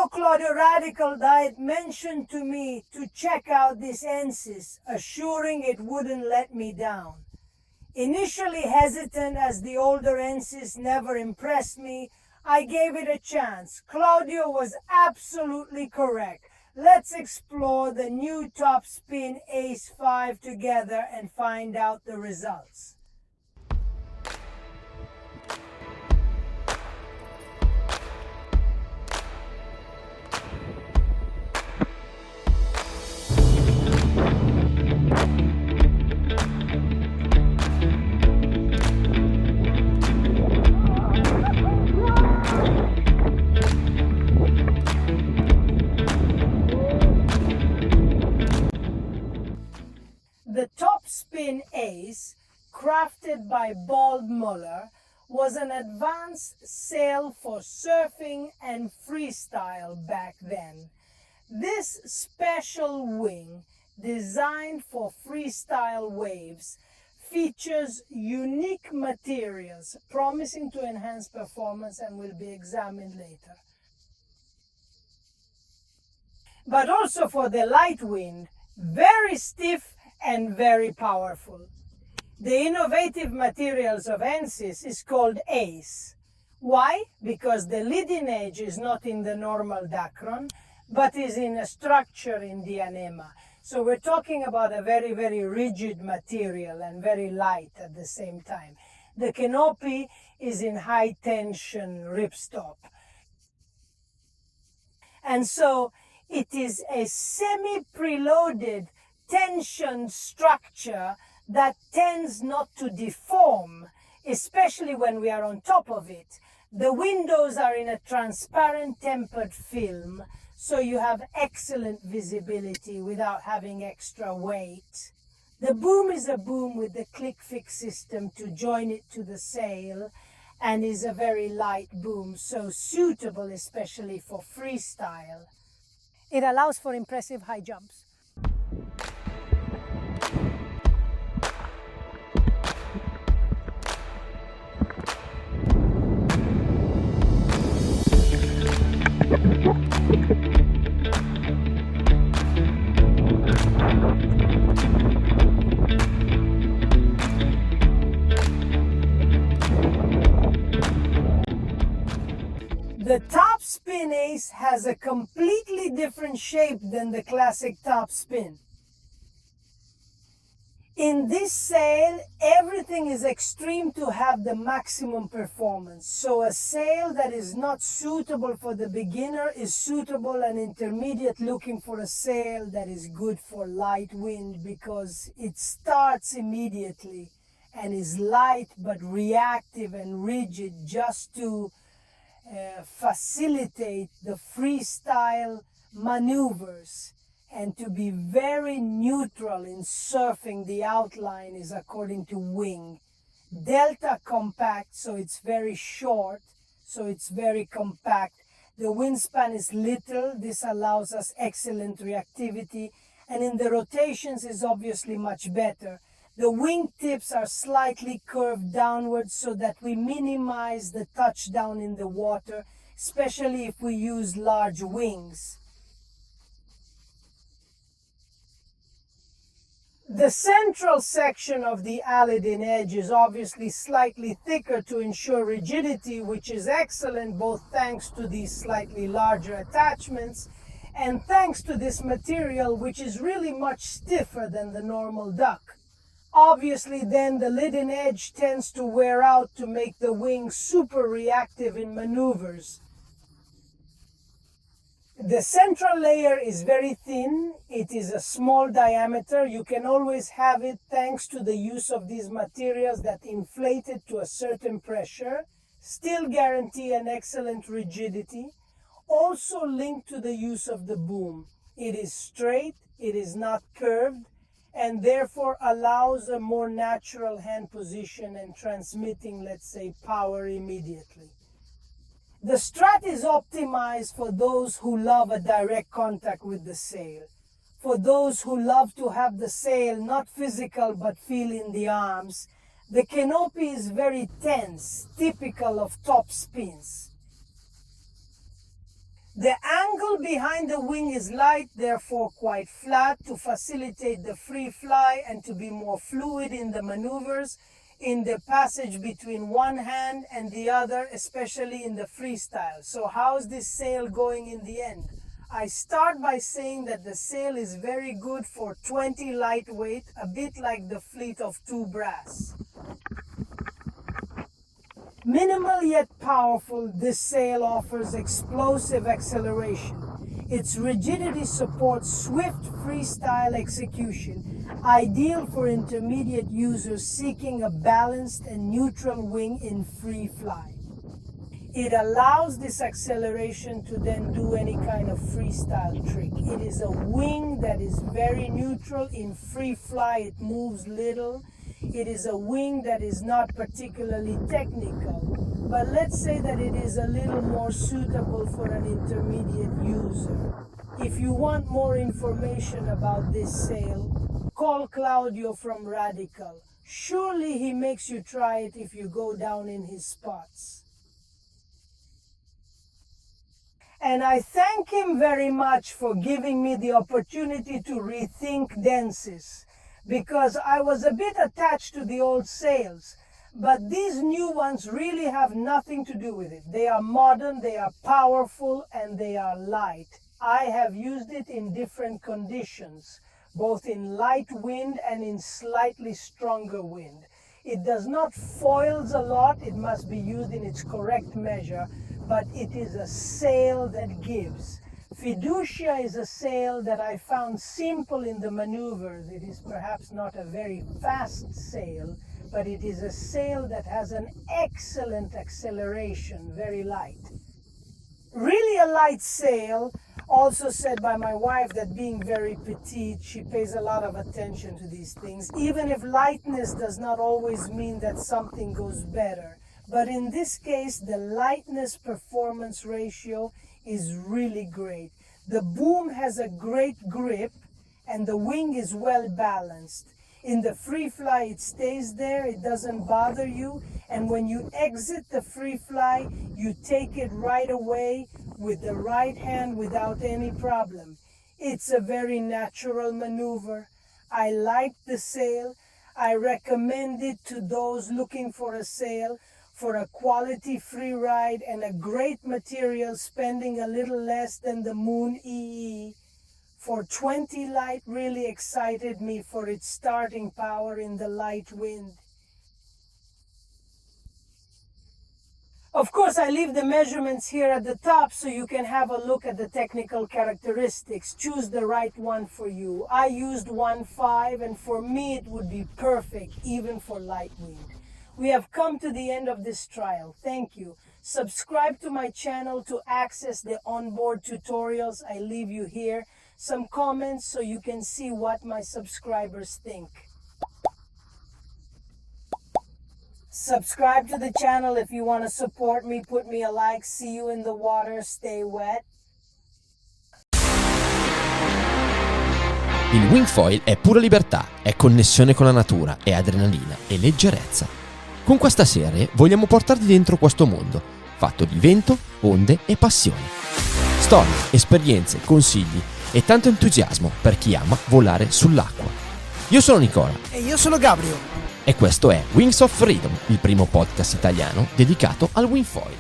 So Claudio Radical Diet mentioned to me to check out this Ensis, assuring it wouldn't let me down. Initially hesitant as the older Ensis never impressed me, I gave it a chance. Claudio was absolutely correct. Let's explore the new Topspin Ace 5 together and find out the results. The Topspin Ace, crafted by Bald Muller, was an advanced sail for surfing and freestyle back then. This special wing, designed for freestyle waves, features unique materials promising to enhance performance and will be examined later. But also for the light wind, very stiff and very powerful. The innovative materials of Ensis is called ACE. Why? Because the leading edge is not in the normal dacron, but is in a structure in the anema. So we're talking about a very, very rigid material and very light at the same time. The canopy is in high tension ripstop. And so it is a semi-preloaded tension structure that tends not to deform, especially when we are on top of it. The windows are in a transparent tempered film, so you have excellent visibility without having extra weight. The boom is a boom with the click fix system to join it to the sail, and is a very light boom, so suitable especially for freestyle. It allows for impressive high jumps. The Topspin Ace has a completely different shape than the classic Topspin. In this sail, everything is extreme to have the maximum performance. So a sail that is not suitable for the beginner is suitable and intermediate, looking for a sail that is good for light wind because it starts immediately and is light but reactive and rigid just to facilitate the freestyle maneuvers, and to be very neutral in surfing. The outline is according to wing. Delta compact, so it's very short, so it's very compact. The wingspan is little. This allows us excellent reactivity, and in the rotations is obviously much better. The wing tips are slightly curved downwards so that we minimize the touchdown in the water, especially if we use large wings. The central section of the Aladdin edge is obviously slightly thicker to ensure rigidity, which is excellent both thanks to these slightly larger attachments and thanks to this material, which is really much stiffer than the normal duck. Obviously then the leading edge tends to wear out to make the wing super reactive in maneuvers. The central layer is very thin. It is a small diameter. You can always have it thanks to the use of these materials that inflate it to a certain pressure, still guarantee an excellent rigidity. Also linked to the use of the boom. It is straight, it is not curved, and therefore allows a more natural hand position and transmitting, let's say, power immediately. The strut is optimized for those who love a direct contact with the sail. For those who love to have the sail not physical but feel in the arms, the canopy is very tense, typical of top spins. The angle vehicle behind the wing is light, therefore quite flat, to facilitate the free fly and to be more fluid in the maneuvers, in the passage between one hand and the other, especially in the freestyle. So how's this sail going in the end? I start by saying that the sail is very good for 20 lightweight, a bit like the fleet of 2 brass. Minimal yet powerful, this sail offers explosive acceleration. Its rigidity supports swift freestyle execution, ideal for intermediate users seeking a balanced and neutral wing in free fly. It allows this acceleration to then do any kind of freestyle trick. It is a wing that is very neutral. In free fly, it moves little. It is a wing that is not particularly technical, but let's say that it is a little more suitable for an intermediate user. If you want more information about this sail, call Claudio from Radical. Surely he makes you try it if you go down in his spots. And I thank him very much for giving me the opportunity to rethink Ensis, because I was a bit attached to the old sails, but these new ones really have nothing to do with it. They are modern, they are powerful, and they are light. I have used it in different conditions, both in light wind and in slightly stronger wind. It does not foils a lot, it must be used in its correct measure, but it is a sail that gives. Fiducia is a sail that I found simple in the maneuvers. It is perhaps not a very fast sail, but it is a sail that has an excellent acceleration, very light. Really a light sail, also said by my wife that being very petite, she pays a lot of attention to these things, even if lightness does not always mean that something goes better. But in this case, the lightness performance ratio is really great. The boom has a great grip and the wing is well balanced. In the free fly, it stays there, it doesn't bother you, and when you exit the free fly, you take it right away with the right hand without any problem. It's a very natural maneuver. I like the sail. I recommend it to those looking for a sail for a quality free ride and a great material, spending a little less than the Moon EE. For 20 light really excited me for its starting power in the light wind. Of course, I leave the measurements here at the top so you can have a look at the technical characteristics. Choose the right one for you. I used 1.5 and for me it would be perfect even for light wind. We have come to the end of this trial. Thank you. Subscribe to my channel to access the onboard tutorials. I leave you here some comments so you can see what my subscribers think. Subscribe to the channel if you want to support me. Put me a like. See you in the water. Stay wet. Il wingfoil è pura libertà, è connessione con la natura, è adrenalina e leggerezza. Con questa serie vogliamo portarti dentro questo mondo, fatto di vento, onde e passione. Storie, esperienze, consigli e tanto entusiasmo per chi ama volare sull'acqua. Io sono Nicola. E io sono Gabriel. E questo è Wings of Freedom, il primo podcast italiano dedicato al wingfoil.